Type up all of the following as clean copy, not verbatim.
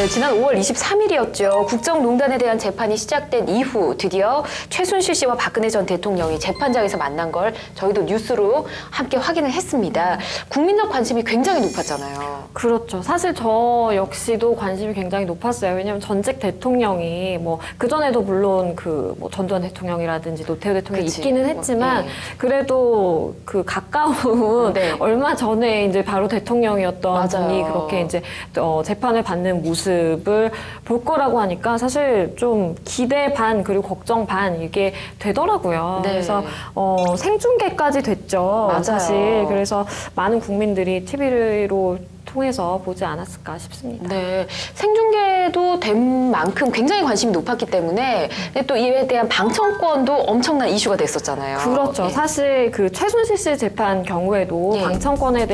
네, 지난 5월 23일이었죠. 국정농단에 대한 재판이 시작된 이후 드디어 최순실 씨와 박근혜 전 대통령이 재판장에서 만난 걸 저희도 뉴스로 함께 확인을 했습니다. 국민적 관심이 굉장히 높았잖아요. 그렇죠. 사실 저 역시도 관심이 굉장히 높았어요. 왜냐하면 전직 대통령이 뭐 그전에도 물론 그 뭐 전두환 대통령이라든지 노태우 대통령이 있기는 했지만 그래도 그 가까운 얼마 전에 이제 바로 대통령이었던 맞아요. 분이 그렇게 이제 재판을 받는 모습을 볼 거라고 하니까 사실 좀 기대 반 그리고 걱정 반 이게 되더라고요. 네. 그래서 생중계까지 됐죠. 맞아요. 사실 그래서 많은 국민들이 TV로 통해서 보지 않았을까 싶습니다. 네, 생중계도 된 만큼 굉장히 관심이 높았기 때문에 근데 또 이에 대한 방청권도 엄청난 이슈가 됐었잖아요. 그렇죠. 사실 그 최순실 씨 재판 경우에도 방청권의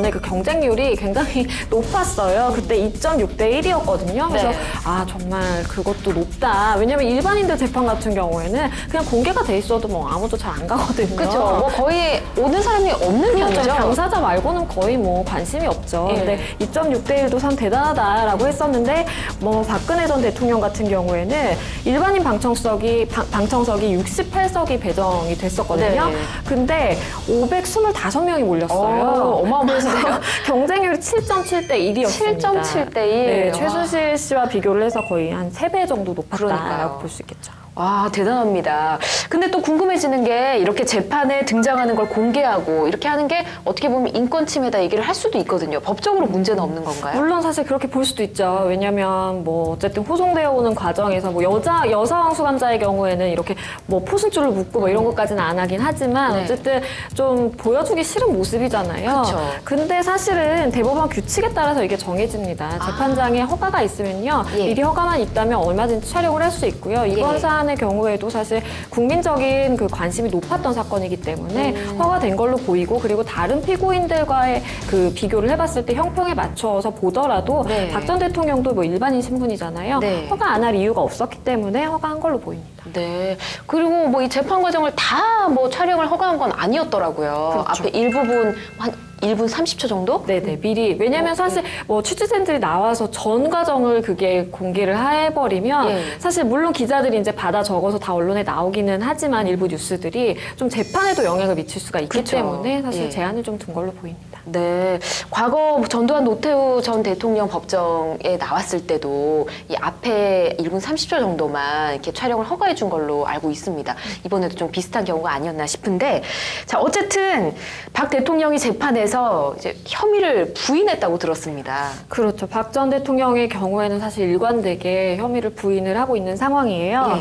그 경쟁률이 굉장히 높았어요. 그때 2.6대 1이었거든요. 그래서 아 정말 그것도 높다. 왜냐하면 일반인들 재판 같은 경우에는 그냥 공개가 돼 있어도 뭐 아무도 잘 안 가거든요. 그렇죠. 뭐 거의 오는 사람이 없는 편이죠. 당사자 말고는 거의 뭐 관심이 없죠. 근데 2.6대 1도 참 대단하다라고 했었는데 뭐 박근혜 전 대통령 같은 경우에는 일반인 방청석이 68석이 배정이 됐었거든요. 근데 525명이 몰렸어요. 어마어마하네요. 경쟁률이 7.7대 1이었습니다. 7.7대 1. 네, 최순실 씨와 비교를 해서 거의 한 3배 정도 높았다라고 볼 수 있겠죠. 와, 대단합니다. 근데 또 궁금해지는 게 이렇게 재판에 등장하는 걸 공개하고 이렇게 하는 게 어떻게 보면 인권 침해다 얘기를 할 수도 있거든요. 법적으로 문제는 없는 건가요? 물론 사실 그렇게 볼 수도 있죠. 왜냐하면 뭐 어쨌든 호송되어 오는 과정에서 뭐 여성 수감자의 경우에는 이렇게 뭐 포승줄을 묶고 뭐 이런 것까지는 안 하긴 하지만 어쨌든 좀 보여주기 싫은 모습이잖아요. 그쵸. 근데 사실은 대법원 규칙에 따라서 이게 정해집니다. 재판장에 허가가 있으면요. 미리 허가만 있다면 얼마든지 촬영을 할 수 있고요. 이번 사안의 경우에도 사실 국민적인 그 관심이 높았던 사건이기 때문에 허가된 걸로 보이고 그리고 다른 피고인들과의 그 비교를 해봤을 때 형평에 맞춰서 보더라도 박 전 대통령도 뭐 일반인 신분이잖아요. 허가 안 할 이유가 없었기 때문에 허가한 걸로 보입니다. 네. 그리고 뭐 이 재판 과정을 다 뭐 촬영을 허가한 건 아니었더라고요. 그렇죠. 앞에 일부분 한 1분 30초 정도? 네네, 미리. 왜냐면 사실 뭐 취재진들이 나와서 전 과정을 그게 공개를 해버리면 사실 물론 기자들이 이제 받아 적어서 다 언론에 나오기는 하지만 일부 뉴스들이 좀 재판에도 영향을 미칠 수가 있기 때문에 사실 제한을 좀 둔 걸로 보입니다. 네. 과거 전두환 노태우 전 대통령 법정에 나왔을 때도 이 앞에 1분 30초 정도만 이렇게 촬영을 허가해 준 걸로 알고 있습니다. 이번에도 좀 비슷한 경우가 아니었나 싶은데 자, 어쨌든 박 대통령이 재판에서 이제 혐의를 부인했다고 들었습니다. 그렇죠. 박 전 대통령의 경우에는 사실 일관되게 혐의를 부인을 하고 있는 상황이에요.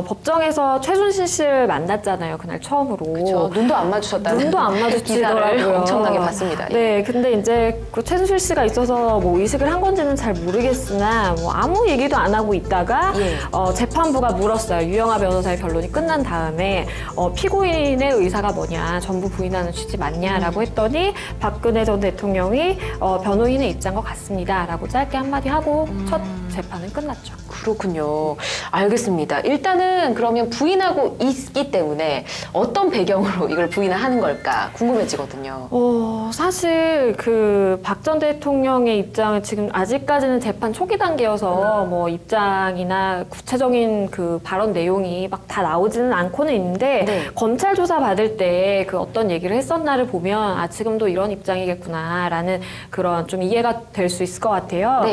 법정에서 최순실 씨를 만났잖아요. 그날 처음으로. 그렇죠. 눈도 안 마주쳤다는 눈도 안 마주치더라고요. 기사를 엄청나게 봤습니다. 네, 근데 이제 그 최순실 씨가 있어서 뭐 의식을 한 건지는 잘 모르겠으나 뭐 아무 얘기도 안 하고 있다가 재판부가 물었어요. 유영하 변호사의 변론이 끝난 다음에 피고인의 의사가 뭐냐, 전부 부인하는 취지 맞냐라고 했더니 박근혜 전 대통령이 변호인의 입장인 것 같습니다라고 짧게 한마디 하고 첫 재판은 끝났죠. 그렇군요. 알겠습니다. 일단은 그러면 부인하고 있기 때문에 어떤 배경으로 이걸 부인을 하는 걸까 궁금해지거든요. 사실 그 박 전 대통령의 입장은 지금 아직까지는 재판 초기 단계여서 뭐 입장이나 구체적인 그 발언 내용이 막 다 나오지는 않고는 있는데 검찰 조사 받을 때 그 어떤 얘기를 했었나를 보면 아 지금도 이런 입장이겠구나라는 그런 좀 이해가 될 수 있을 것 같아요.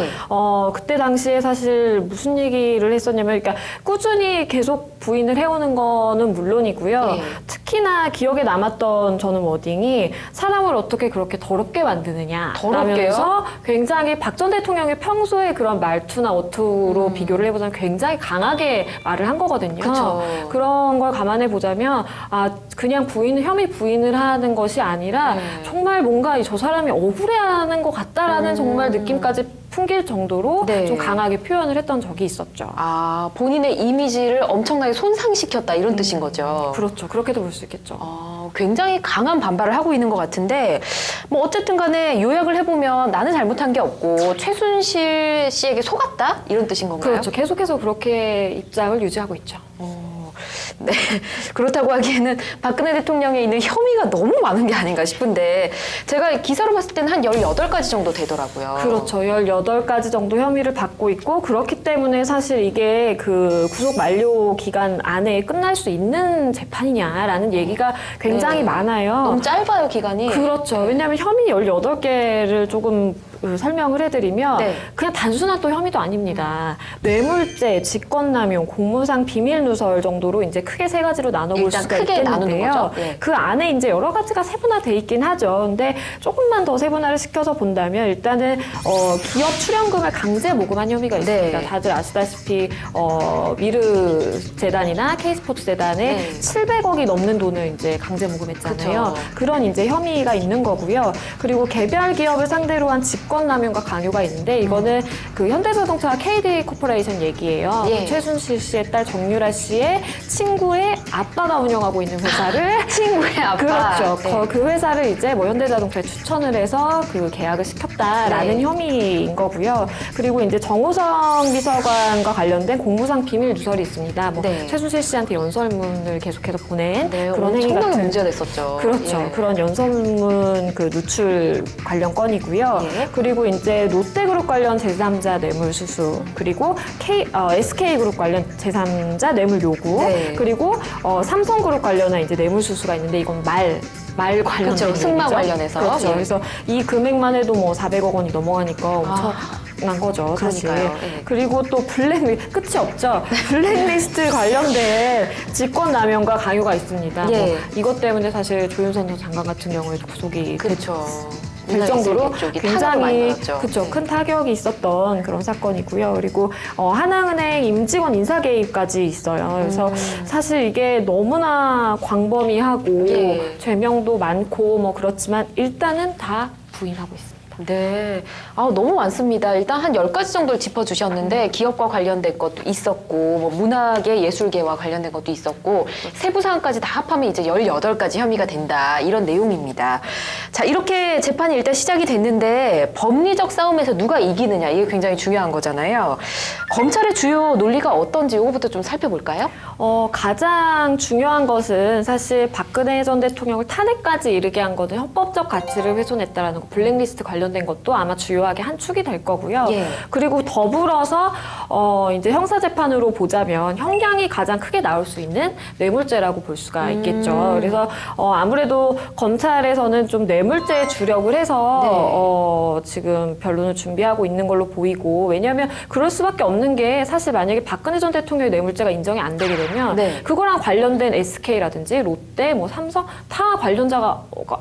그때 당시에 사실 무슨 얘기를 했었냐면 그러니까 꾸준히 계속 부인을 해오는 거는 물론이고요. 특히나 기억에 남았던 저는 워딩이 사람을 어떻게 그렇게 더럽게 만드느냐 라면서 굉장히 박 전 대통령의 평소에 그런 말투나 어투로 비교를 해보자면 굉장히 강하게 말을 한 거거든요. 그런 걸 감안해 보자면 아 그냥 혐의 부인을 하는 것이 아니라 정말 뭔가 저 사람이 억울해하는 것 같다라는 정말 느낌까지 풍길 정도로 좀 강하게 표현을 했던 적이 있었죠. 아, 본인의 이미지를 엄청나게 손상시켰다 이런 뜻인 거죠. 그렇죠. 그렇게도 볼 수 있겠죠. 굉장히 강한 반발을 하고 있는 것 같은데 뭐 어쨌든 간에 요약을 해보면 나는 잘못한 게 없고 최순실 씨에게 속았다? 이런 뜻인 건가요? 그렇죠. 계속해서 그렇게 입장을 유지하고 있죠. 네. 그렇다고 하기에는 박근혜 대통령에 있는 혐의가 너무 많은 게 아닌가 싶은데 제가 기사로 봤을 때는 한 18가지 정도 되더라고요. 그렇죠. 18가지 정도 혐의를 받고 있고 그렇기 때문에 사실 이게 그 구속 만료 기간 안에 끝날 수 있는 재판이냐라는 얘기가 굉장히 많아요. 너무 짧아요, 기간이. 그렇죠. 왜냐하면 혐의 18개를 조금 설명을 해드리면 그냥 단순한 또 혐의도 아닙니다. 뇌물죄, 직권남용, 공무상 비밀누설 정도로 이제 크게 3가지로 나눠볼 수가 있겠는데요. 그 안에 이제 여러 가지가 세분화돼 있긴 하죠. 근데 조금만 더 세분화를 시켜서 본다면 일단은 기업 출연금을 강제 모금한 혐의가 있습니다. 다들 아시다시피 미르 재단이나 K스포츠 재단에 700억이 넘는 돈을 이제 강제 모금했잖아요. 그런 이제 혐의가 있는 거고요. 그리고 개별 기업을 상대로 한 직권남용과 강요가 있는데 이거는 그 현대자동차 KD 코퍼레이션 얘기예요. 최순실 씨의 딸 정유라 씨의 친구의 아빠가 운영하고 있는 회사를 친구의 아빠. 그렇죠. 그 회사를 이제 뭐 현대자동차에 추천을 해서 그 계약을 시켰다라는 혐의인 거고요. 그리고 이제 정호성 비서관과 관련된 공무상 비밀 누설이 있습니다. 뭐 최순실 씨한테 연설문을 계속해서 보낸 그런 행위 같은 문제가 됐었죠. 그렇죠. 그런 연설문 그 누출 관련 건이고요. 그리고 이제 롯데그룹 관련 제3자 뇌물 수수, 그리고 SK그룹 관련 제3자 뇌물 요구, 그리고 삼성그룹 관련한 이제 뇌물 수수가 있는데 이건 말 관련된 승마 관련해서. 그렇죠. 그래서 이 금액만 해도 뭐 400억 원이 넘어가니까 엄청난 거죠, 사실. 그리고 또 끝이 없죠. 블랙리스트 관련된 직권남용과 강요가 있습니다. 뭐 이것 때문에 사실 조윤선 전 장관 같은 경우에도 구속이 될 정도로 굉장히 큰 타격이 있었던 그런 사건이고요. 그리고 하나은행 임직원 인사 개입까지 있어요. 그래서 사실 이게 너무나 광범위하고 죄명도 많고 뭐 그렇지만 일단은 다 부인하고 있습니다. 네. 너무 많습니다. 일단 한 10가지 정도를 짚어주셨는데 기업과 관련된 것도 있었고 뭐 문화계, 예술계와 관련된 것도 있었고 세부 사항까지 다 합하면 이제 18가지 혐의가 된다. 이런 내용입니다. 자, 이렇게 재판이 일단 시작이 됐는데 법리적 싸움에서 누가 이기느냐 이게 굉장히 중요한 거잖아요. 검찰의 주요 논리가 어떤지 이거부터 좀 살펴볼까요? 가장 중요한 것은 사실 박근혜 전 대통령을 탄핵까지 이르게 한 것은 헌법적 가치를 훼손했다라는 거, 블랙리스트 관련된 것도 아마 주요하게 한 축이 될 거고요. 그리고 더불어서 이제 형사재판으로 보자면 형량이 가장 크게 나올 수 있는 뇌물죄라고 볼 수가 있겠죠. 그래서 아무래도 검찰에서는 좀 뇌물죄에 주력을 해서 지금 변론을 준비하고 있는 걸로 보이고, 왜냐하면 그럴 수밖에 없는 게 사실 만약에 박근혜 전 대통령의 뇌물죄가 인정이 안 되게 되면 그거랑 관련된 SK라든지 롯데, 뭐 삼성 다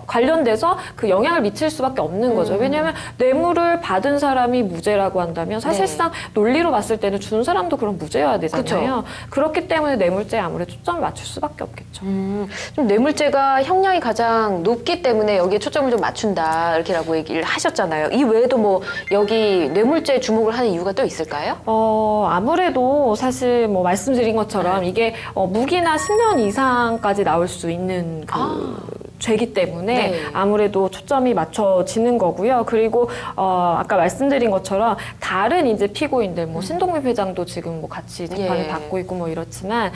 관련돼서 그 영향을 미칠 수밖에 없는 거죠. 왜냐하면 뇌물을 받은 사람이 무죄라고 한다면 사실상 논리로 봤을 때는 준 사람도 그럼 무죄여야 되잖아요. 그렇기 때문에 뇌물죄에 아무래도 초점을 맞출 수밖에 없겠죠. 좀 뇌물죄가 형량이 가장 높기 때문에 여기에 초점을 좀 맞춘다 이렇게라고 얘기를 하셨잖아요. 이 외에도 뭐 여기 뇌물죄에 주목을 하는 이유가 또 있을까요? 아무래도 사실 뭐 말씀드린 것처럼 이게 무기나 10년 이상까지 나올 수 있는 죄기 때문에 아무래도 초점이 맞춰지는 거고요. 그리고 아까 말씀드린 것처럼 다른 이제 피고인들, 뭐 신동엽 회장도 지금 뭐 같이 재판을 받고 있고 뭐 이렇지만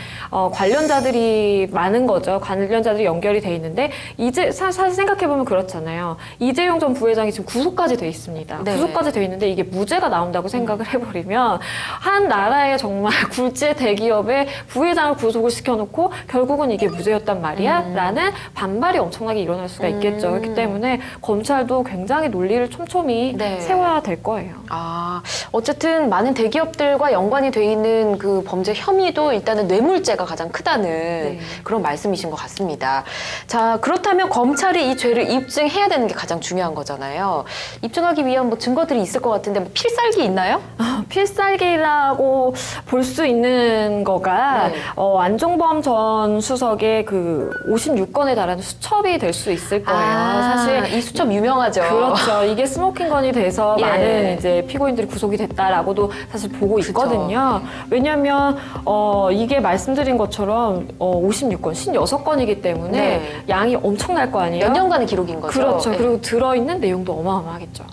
관련자들이 많은 거죠. 관련자들이 연결이 돼 있는데 이제 사실 생각해 보면 그렇잖아요. 이재용 전 부회장이 지금 구속까지 돼 있습니다. 구속까지 돼 있는데 이게 무죄가 나온다고 생각을 해버리면 한 나라의 정말 굴지의 대기업의 부회장을 구속을 시켜놓고 결국은 이게 무죄였단 말이야? 라는 반발이 엄청나게 일어날 수가 있겠죠. 그렇기 때문에 검찰도 굉장히 논리를 촘촘히 세워야 될 거예요. 어쨌든 많은 대기업들과 연관이 돼 있는 그 범죄 혐의도 일단은 뇌물죄가 가장 크다는 그런 말씀이신 것 같습니다. 자, 그렇다면 검찰이 이 죄를 입증해야 되는 게 가장 중요한 거잖아요. 입증하기 위한 뭐 증거들이 있을 것 같은데 뭐 필살기 있나요? 필살기라고 볼 수 있는 거가 안종범 전 수석의 그 56건에 달하는 수첩이 될 수 있을 거예요. 사실 이 수첩 유명하죠. 그렇죠. 이게 스모킹건이 돼서 많은 이제 피고인들이 구속이 됐다라고도 사실 보고 있거든요. 왜냐하면 이게 말씀드린 것처럼 56건, 56건이기 때문에 양이 엄청날 거 아니에요? 몇 년간의 기록인 거죠. 그렇죠. 그리고 들어있는 내용도 어마어마하겠죠.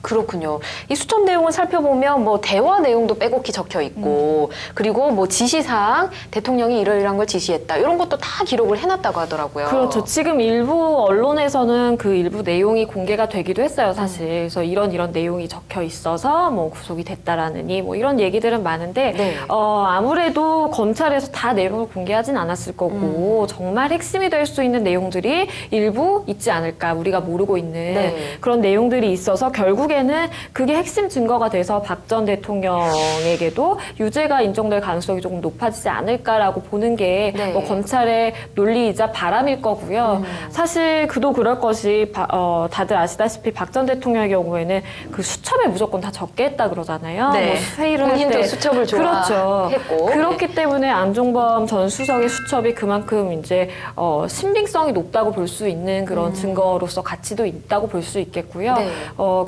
그렇군요. 이 수첩 내용을 살펴보면 뭐 대화 내용도 빼곡히 적혀 있고 그리고 뭐 지시사항 대통령이 이러이러한 걸 지시했다 이런 것도 다 기록을 해놨다고 하더라고요. 그렇죠. 지금 일부 언론에서는 그 일부 내용이 공개가 되기도 했어요, 사실. 그래서 이런 내용이 적혀 있어서 뭐 구속이 됐다라느니 뭐 이런 얘기들은 많은데 네. 아무래도 검찰에서 다 내용을 공개하진 않았을 거고 정말 핵심이 될 수 있는 내용들이 일부 있지 않을까, 우리가 모르고 있는 네. 그런 내용들이 있어서 결국에는 그게 핵심 증거가 돼서 박 전 대통령에게도 유죄가 인정될 가능성이 조금 높아지지 않을까라고 보는 게 네. 뭐 검찰의 논리이자 바람일 거고요. 사실 그도 그럴 것이 다들 아시다시피 박 전 대통령의 경우에는 그 수첩에 무조건 다 적게 했다 그러잖아요. 네. 뭐 회의를 할 본인도 때 수첩을 그렇죠. 좋아했고. 그렇기 때문에 안종범 전 수석의 수첩이 그만큼 이제 신빙성이 높다고 볼 수 있는 그런 증거로서 가치도 있다고 볼 수 있겠고요. 네.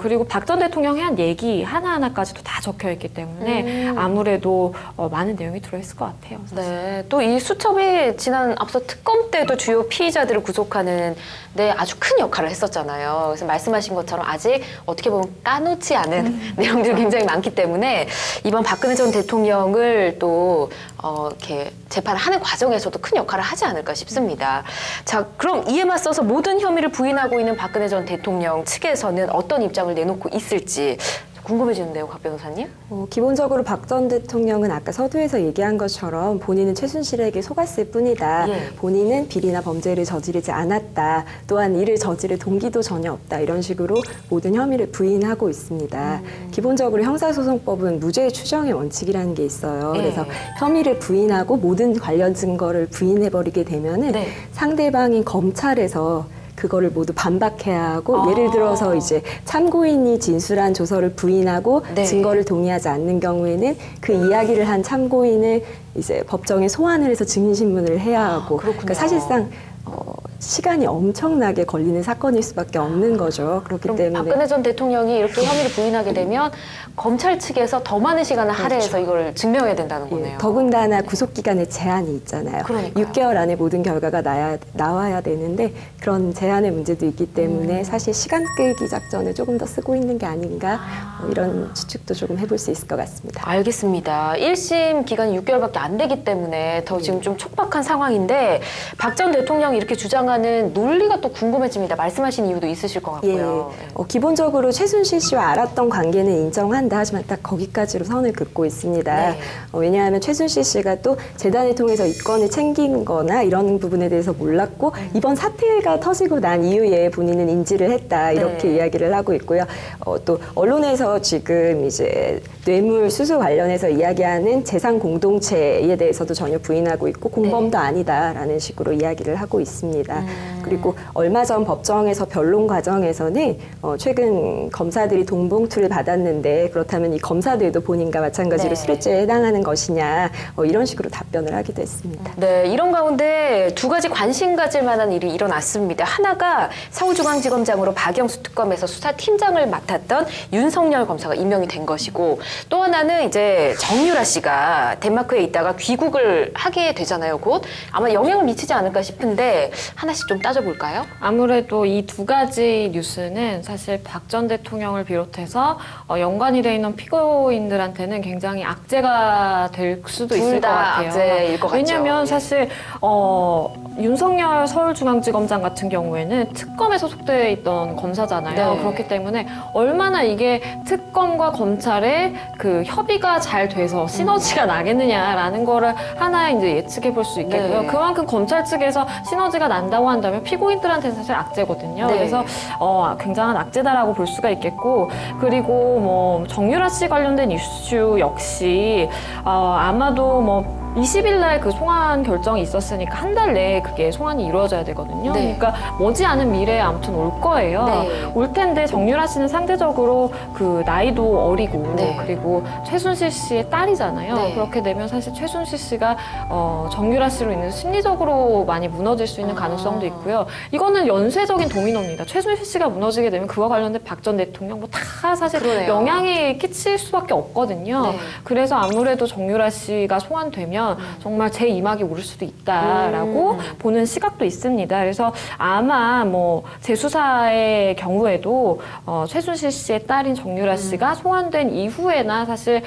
그리고 박 전 대통령이 한 얘기 하나하나까지도 다 적혀 있기 때문에 아무래도 많은 내용이 들어있을 것 같아요. 사실. 네, 또 이 수첩이 지난 앞서 특검 때도 주요 피의자들을 구속하는 데 아주 큰 역할을 했었잖아요. 그래서 말씀하신 것처럼 아직 어떻게 보면 까놓지 않은 내용들이 굉장히 많기 때문에 이번 박근혜 전 대통령을 또 이렇게 재판을 하는 과정에서도 큰 역할을 하지 않을까 싶습니다. 자, 그럼 이에 맞서서 모든 혐의를 부인하고 있는 박근혜 전 대통령 측에서는 어떤 입장을 내놓고 있을지 궁금해지는데요, 곽 변호사님? 기본적으로 박 전 대통령은 아까 서두에서 얘기한 것처럼 본인은 최순실에게 속았을 뿐이다. 예. 본인은 비리나 범죄를 저지르지 않았다. 또한 이를 저지를 동기도 전혀 없다. 이런 식으로 모든 혐의를 부인하고 있습니다. 기본적으로 형사소송법은 무죄 추정의 원칙이라는 게 있어요. 예. 그래서 혐의를 부인하고 모든 관련 증거를 부인해버리게 되면은 네. 상대방인 검찰에서 그거를 모두 반박해야 하고 예를 들어서 이제 참고인이 진술한 조서를 부인하고 네. 증거를 동의하지 않는 경우에는 그 이야기를 한 참고인을 이제 법정에 소환을 해서 증인신문을 해야 하고 그렇군요. 그러니까 사실상 시간이 엄청나게 걸리는 사건일 수밖에 없는 거죠. 그렇기 그럼 때문에 박근혜 전 대통령이 이렇게 혐의를 부인하게 되면 검찰 측에서 더 많은 시간을 할애해서 이걸 증명해야 된다는 거네요. 더군다나 구속기간에 제한이 있잖아요. 그러니까요. 6개월 안에 모든 결과가 나와야 되는데 그런 제한의 문제도 있기 때문에 사실 시간 끌기 작전을 조금 더 쓰고 있는 게 아닌가 이런 추측도 조금 해볼 수 있을 것 같습니다. 알겠습니다. 1심 기간이 6개월밖에 안 되기 때문에 더 지금 좀 촉박한 상황인데 박 전 대통령이 이렇게 주장하는 논리가 또 궁금해집니다. 말씀하신 이유도 있으실 것 같고요. 기본적으로 최순실 씨와 알았던 관계는 인정한다 하지만 딱 거기까지로 선을 긋고 있습니다. 네. 왜냐하면 최순실 씨가 또 재단을 통해서 이권을 챙긴 거나 이런 부분에 대해서 몰랐고 이번 사태가 터지고 난 이후에 본인은 인지를 했다 이렇게 네. 이야기를 하고 있고요. 또 언론에서 지금 이제 뇌물 수수 관련해서 이야기하는 재산 공동체에 대해서도 전혀 부인하고 있고 공범도 아니다라는 식으로 이야기를 하고 있습니다. 그리고 얼마 전 법정에서 변론 과정에서는 최근 검사들이 돈봉투를 받았는데 그렇다면 이 검사들도 본인과 마찬가지로 네. 수뢰죄에 해당하는 것이냐 이런 식으로 답변을 하기도 했습니다. 네, 이런 가운데 두 가지 관심 가질 만한 일이 일어났습니다. 하나가 서울중앙지검장으로 박영수 특검에서 수사팀장을 맡았던 윤석열 검사가 임명이 된 것이고 또 하나는 이제 정유라 씨가 덴마크에 있다가 귀국을 하게 되잖아요, 곧. 아마 영향을 미치지 않을까 싶은데 하나씩 좀 따져볼까요? 아무래도 이 두 가지 뉴스는 사실 박 전 대통령을 비롯해서 연관이 돼 있는 피고인들한테는 굉장히 악재가 될 수도 있을 둘 것 다 같아요. 악재일 것 같죠. 왜냐하면 예. 사실 윤석열 서울중앙지검장 같은 경우에는 특검에 소속돼 있던 검사잖아요. 네. 그렇기 때문에 얼마나 이게 특검과 검찰의 그 협의가 잘 돼서 시너지가 나겠느냐라는 거를 하나 이제 예측해 볼 수 있겠고요. 네. 그만큼 검찰 측에서 시너지가 난다고 한다면 피고인들한테는 사실 악재거든요. 네. 그래서 굉장한 악재다라고 볼 수가 있겠고 그리고 뭐 정유라 씨 관련된 이슈 역시 아마도 뭐 20일 날 그 송환 결정이 있었으니까 한 달 내에 그게 송환이 이루어져야 되거든요. 네. 그러니까 머지않은 미래에 아무튼 올 거예요. 네. 올 텐데 정유라 씨는 상대적으로 그 나이도 어리고 네. 그리고 최순실 씨의 딸이잖아요. 네. 그렇게 되면 사실 최순실 씨가 정유라 씨로 인해서 심리적으로 많이 무너질 수 있는 가능성도 있고요. 이거는 연쇄적인 도미노입니다. 최순실 씨가 무너지게 되면 그와 관련된 박 전 대통령 뭐 다 사실 그러네요. 영향이 끼칠 수밖에 없거든요. 네. 그래서 아무래도 정유라 씨가 소환되면 되면 정말 제 이막이 오를 수도 있다라고 보는 시각도 있습니다. 그래서 아마 뭐 재수사의 경우에도 최순실 씨의 딸인 정유라 씨가 소환된 이후에나 사실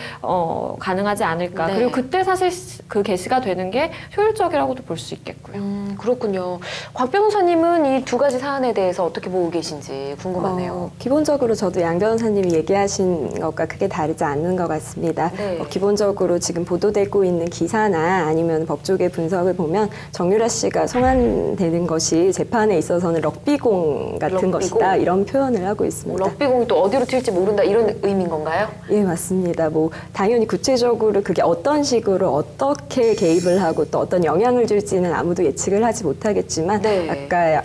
가능하지 않을까. 네. 그리고 그때 사실 그 게시가 되는 게 효율적이라고도 볼 수 있겠고요. 그렇군요. 곽 변호사님은 이 두 가지 사안에 대해서 어떻게 보고 계신지 궁금하네요. 기본적으로 저도 양 변호사님이 얘기하신 것과 크게 다르지 않는 것 같습니다. 네. 기본적으로 지금 보도되고 있는 기사나 아니면 법조계 분석을 보면 정유라 씨가 송환되는 것이 재판에 있어서는 럭비공 같은 럭비공? 것이다 이런 표현을 하고 있습니다. 럭비공이 또 어디로 튈지 모른다 이런 의미인 건가요? 예, 맞습니다. 뭐 당연히 구체적으로 그게 어떤 식으로 어떻게 개입을 하고 또 어떤 영향을 줄지는 아무도 예측을 하지 못하겠지만 네. 아까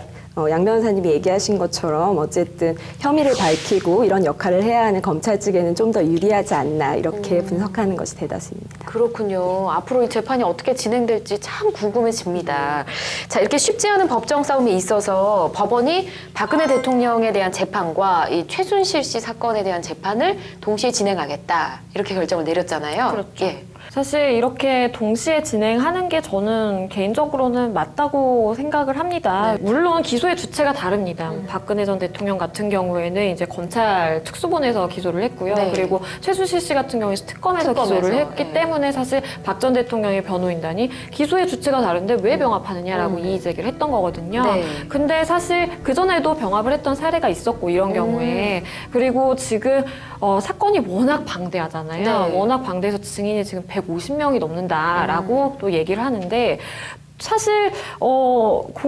양 변호사님이 얘기하신 것처럼 어쨌든 혐의를 밝히고 이런 역할을 해야 하는 검찰 측에는 좀 더 유리하지 않나 이렇게 분석하는 것이 대다수입니다. 그렇군요. 앞으로 이 재판이 어떻게 진행될지 참 궁금해집니다. 자, 이렇게 쉽지 않은 법정 싸움에 있어서 법원이 박근혜 대통령에 대한 재판과 이 최순실 씨 사건에 대한 재판을 동시에 진행하겠다 이렇게 결정을 내렸잖아요. 그렇죠. 예. 사실 이렇게 동시에 진행하는 게 저는 개인적으로는 맞다고 생각을 합니다. 물론 기소의 주체가 다릅니다. 박근혜 전 대통령 같은 경우에는 이제 검찰 특수본에서 기소를 했고요. 네. 그리고 최순실 씨 같은 경우에는 특검에서 기소를 했기 네. 때문에 사실 박 전 대통령의 변호인단이 기소의 주체가 다른데 왜 병합하느냐라고 이의 제기를 했던 거거든요. 네. 근데 사실 그전에도 병합을 했던 사례가 있었고 이런 경우에 그리고 지금 사건이 워낙 방대하잖아요. 네. 워낙 방대해서 증인이 지금 150명이 넘는다라고 또 얘기를 하는데 사실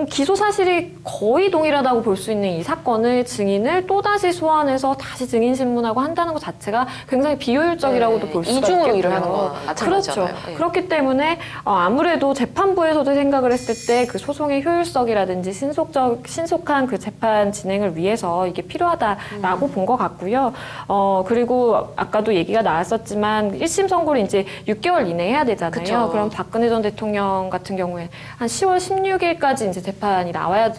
기소 사실이 거의 동일하다고 볼 수 있는 이 사건을 증인을 또다시 소환해서 다시 증인 신문하고 한다는 것 자체가 굉장히 비효율적이라고도 네, 볼 수가 이중으로 있겠고요. 일을 하는 건 마찬가지잖아요. 그렇죠. 네. 그렇기 때문에 아무래도 재판부에서도 생각을 했을 때 그 소송의 효율성이라든지 신속한 그 재판 진행을 위해서 이게 필요하다라고 본 것 같고요. 그리고 아까도 얘기가 나왔었지만 1심 선고를 이제 6개월 이내에 해야 되잖아요. 그쵸. 그럼 박근혜 전 대통령 같은 경우에 한 10월 16일까지 이제 재판이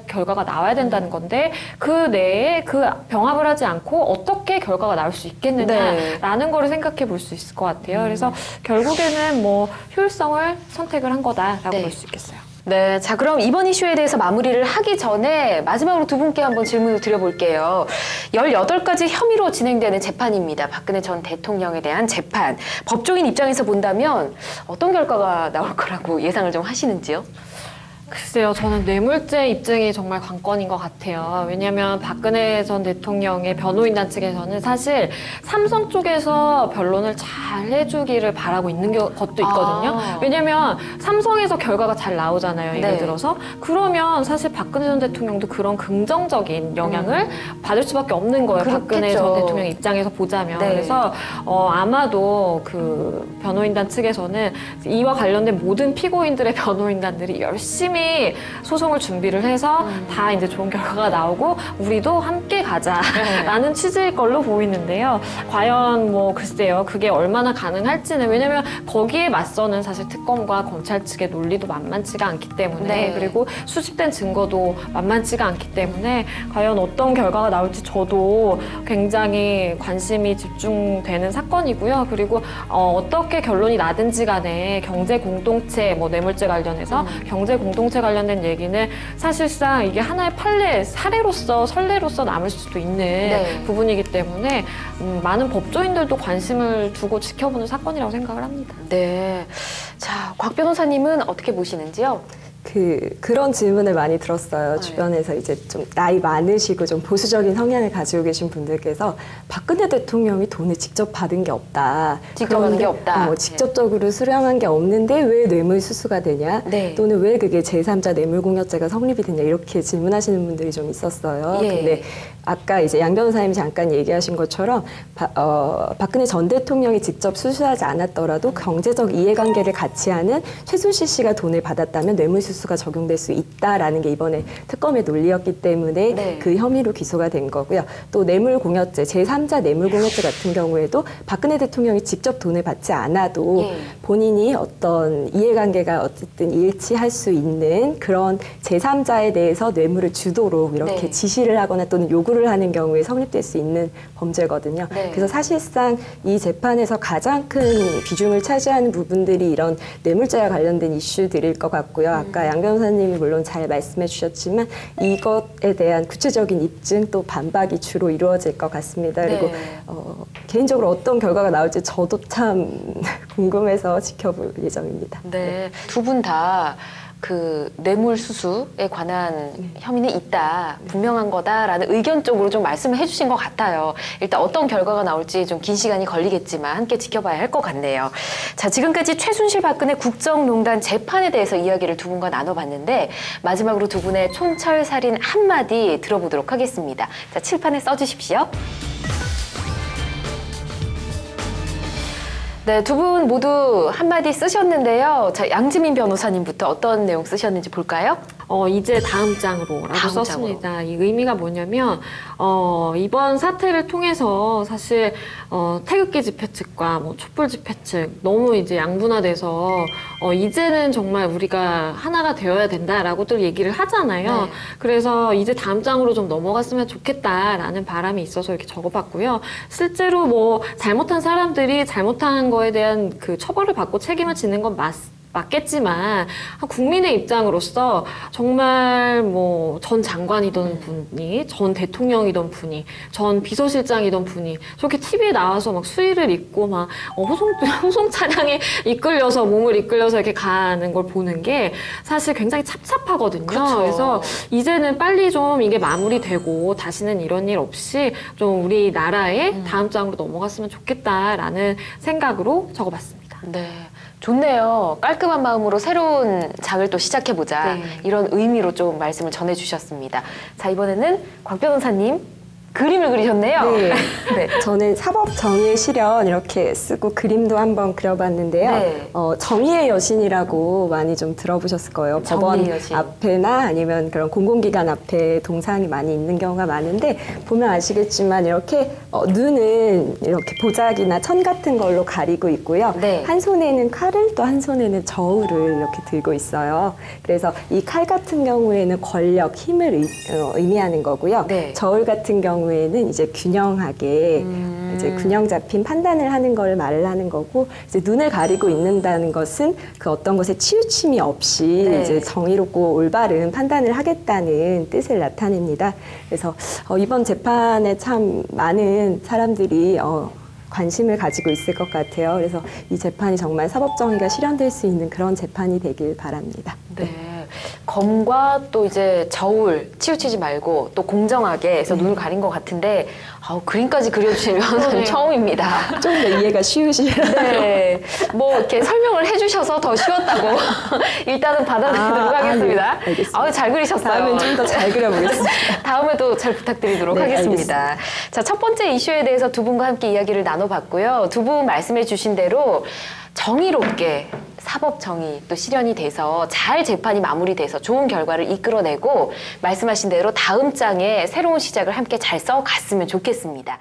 결과가 나와야 된다는 건데 그 내에 그 병합을 하지 않고 어떻게 결과가 나올 수 있겠느냐라는 거를 생각해 볼 수 있을 것 같아요. 그래서 결국에는 뭐 효율성을 선택을 한 거다라고 네. 볼 수 있겠어요. 네, 자 그럼 이번 이슈에 대해서 마무리를 하기 전에 마지막으로 두 분께 한번 질문을 드려볼게요. 18가지 혐의로 진행되는 재판입니다. 박근혜 전 대통령에 대한 재판. 법조인 입장에서 본다면 어떤 결과가 나올 거라고 예상을 좀 하시는지요? 글쎄요, 저는 뇌물죄 입증이 정말 관건인 것 같아요. 왜냐하면 박근혜 전 대통령의 변호인단 측에서는 사실 삼성 쪽에서 변론을 잘 해주기를 바라고 있는 것도 있거든요. 왜냐하면 삼성에서 결과가 잘 나오잖아요, 예를 네. 들어서. 그러면 사실 박근혜 전 대통령도 그런 긍정적인 영향을 받을 수밖에 없는 거예요. 그렇겠죠. 박근혜 전 대통령 입장에서 보자면. 네. 그래서 아마도 그 변호인단 측에서는 이와 관련된 모든 피고인들의 변호인단들이 열심히 소송을 준비를 해서 다 이제 좋은 결과가 나오고 우리도 함께 가자라는 취지일 걸로 보이는데요. 과연 뭐 글쎄요, 그게 얼마나 가능할지는 왜냐면 거기에 맞서는 사실 특검과 검찰 측의 논리도 만만치가 않기 때문에 네. 그리고 수집된 증거도 만만치가 않기 때문에 과연 어떤 결과가 나올지 저도 굉장히 관심이 집중되는 사건이고요. 그리고 어떻게 결론이 나든지 간에 경제 공동체, 뭐 뇌물죄 관련해서 경제 공동체 관련된 얘기는 사실상 이게 하나의 선례로서 남을 수도 있는 네. 부분이기 때문에 많은 법조인들도 관심을 두고 지켜보는 사건이라고 생각을 합니다. 네. 자, 곽 변호사님은 어떻게 보시는지요? 그런 질문을 많이 들었어요. 주변에서 이제 좀 나이 많으시고 좀 보수적인 성향을 가지고 계신 분들께서 박근혜 대통령이 돈을 직접 받은 게 없다. 직접 받은 게 없다. 직접적으로 수령한 게 없는데 왜 뇌물 수수가 되냐? 네. 또는 왜 그게 제3자 뇌물공여죄가 성립이 되냐? 이렇게 질문하시는 분들이 좀 있었어요. 예. 근데 아까 이제 양 변호사님이 잠깐 얘기하신 것처럼 박근혜 전 대통령이 직접 수수하지 않았더라도 경제적 이해관계를 같이 하는 최순실 씨가 돈을 받았다면 뇌물 수수 뇌물수수가 적용될 수 있다라는 게 이번에 특검의 논리였기 때문에 네. 그 혐의로 기소가 된 거고요. 또 뇌물공여죄, 제3자 뇌물공여죄 같은 경우에도 박근혜 대통령이 직접 돈을 받지 않아도 예. 본인이 어떤 이해관계가 어쨌든 일치할 수 있는 그런 제3자에 대해서 뇌물을 주도록 이렇게 네. 지시를 하거나 또는 요구를 하는 경우에 성립될 수 있는 범죄거든요. 네. 그래서 사실상 이 재판에서 가장 큰 비중을 차지하는 부분들이 이런 뇌물죄와 관련된 이슈들일 것 같고요. 아까 양 변호사님이 물론 잘 말씀해 주셨지만 이것에 대한 구체적인 입증 또 반박이 주로 이루어질 것 같습니다. 그리고 네. 개인적으로 어떤 결과가 나올지 저도 참 궁금해서 지켜볼 예정입니다. 네. 두 분 다 그 뇌물수수에 관한 혐의는 있다, 분명한 거다라는 의견 쪽으로 좀 말씀을 해주신 것 같아요. 일단 어떤 결과가 나올지 좀 긴 시간이 걸리겠지만 함께 지켜봐야 할 것 같네요. 자, 지금까지 최순실 박근혜 국정농단 재판에 대해서 이야기를 두 분과 나눠봤는데 마지막으로 두 분의 촌철살인 한마디 들어보도록 하겠습니다. 자, 칠판에 써주십시오. 네, 두 분 모두 한마디 쓰셨는데요. 자, 양지민 변호사님부터 어떤 내용 쓰셨는지 볼까요? 이제 다음 장으로라고 다음 썼습니다. 이 의미가 뭐냐면 이번 사태를 통해서 사실 태극기 집회 측과 뭐 촛불 집회 측 너무 이제 양분화돼서 이제는 정말 우리가 하나가 되어야 된다라고들 얘기를 하잖아요. 네. 그래서 이제 다음 장으로 좀 넘어갔으면 좋겠다라는 바람이 있어서 이렇게 적어봤고요. 실제로 뭐 잘못한 사람들이 잘못한 거에 대한 그 처벌을 받고 책임을 지는 건 맞겠지만 국민의 입장으로서 정말 뭐 전 장관이던 분이 전 대통령이던 분이 전 비서실장이던 분이 저렇게 TV에 나와서 막 수의를 입고 막 호송 차량에 이끌려서 몸을 이끌려서 이렇게 가는 걸 보는 게 사실 굉장히 찹찹하거든요. 그렇죠. 그래서 이제는 빨리 좀 이게 마무리되고 다시는 이런 일 없이 좀 우리나라의 다음 장으로 넘어갔으면 좋겠다라는 생각으로 적어봤습니다. 네. 좋네요. 깔끔한 마음으로 새로운 장을 또 시작해보자. 네. 이런 의미로 좀 말씀을 전해주셨습니다. 자, 이번에는 곽 변호사님 그림을 그리셨네요. 네. 네. 저는 사법 정의의 실현 이렇게 쓰고 그림도 한번 그려봤는데요. 네. 정의의 여신이라고 많이 좀 들어보셨을 거예요. 법원 정의의 여신. 앞에나 아니면 그런 공공기관 앞에 동상이 많이 있는 경우가 많은데 보면 아시겠지만 이렇게 눈은 이렇게 보자기나 천 같은 걸로 가리고 있고요. 네. 한 손에는 칼을 또 한 손에는 저울을 이렇게 들고 있어요. 그래서 이 칼 같은 경우에는 권력, 힘을 의미하는 거고요. 네. 저울 같은 경우에는 이제 균형하게 이제 균형 잡힌 판단을 하는 걸 말을 하는 거고 이제 눈을 가리고 있는다는 것은 그 어떤 것에 치우침이 없이 네. 이제 정의롭고 올바른 판단을 하겠다는 뜻을 나타냅니다. 그래서 이번 재판에 참 많은 사람들이 관심을 가지고 있을 것 같아요. 그래서 이 재판이 정말 사법정의가 실현될 수 있는 그런 재판이 되길 바랍니다. 네. 검과 또 이제 저울 치우치지 말고 또 공정하게 해서 눈을 가린 것 같은데 그림까지 그려주신 변호사님 처음입니다. 좀 더 이해가 쉬우시라고. 네. 뭐 이렇게 설명을 해주셔서 더 쉬웠다고 일단은 받아들이도록 하겠습니다. 네, 알겠습니다. 잘 그리셨어요. 다음엔 좀 더 잘 그려보겠습니다. 다음에도 잘 부탁드리도록 네, 하겠습니다. 알겠습니다. 자, 첫 번째 이슈에 대해서 두 분과 함께 이야기를 나눠봤고요. 두 분 말씀해 주신 대로 정의롭게 사법 정의 또 실현이 돼서 잘 재판이 마무리돼서 좋은 결과를 이끌어내고 말씀하신 대로 다음 장에 새로운 시작을 함께 잘 써갔으면 좋겠습니다.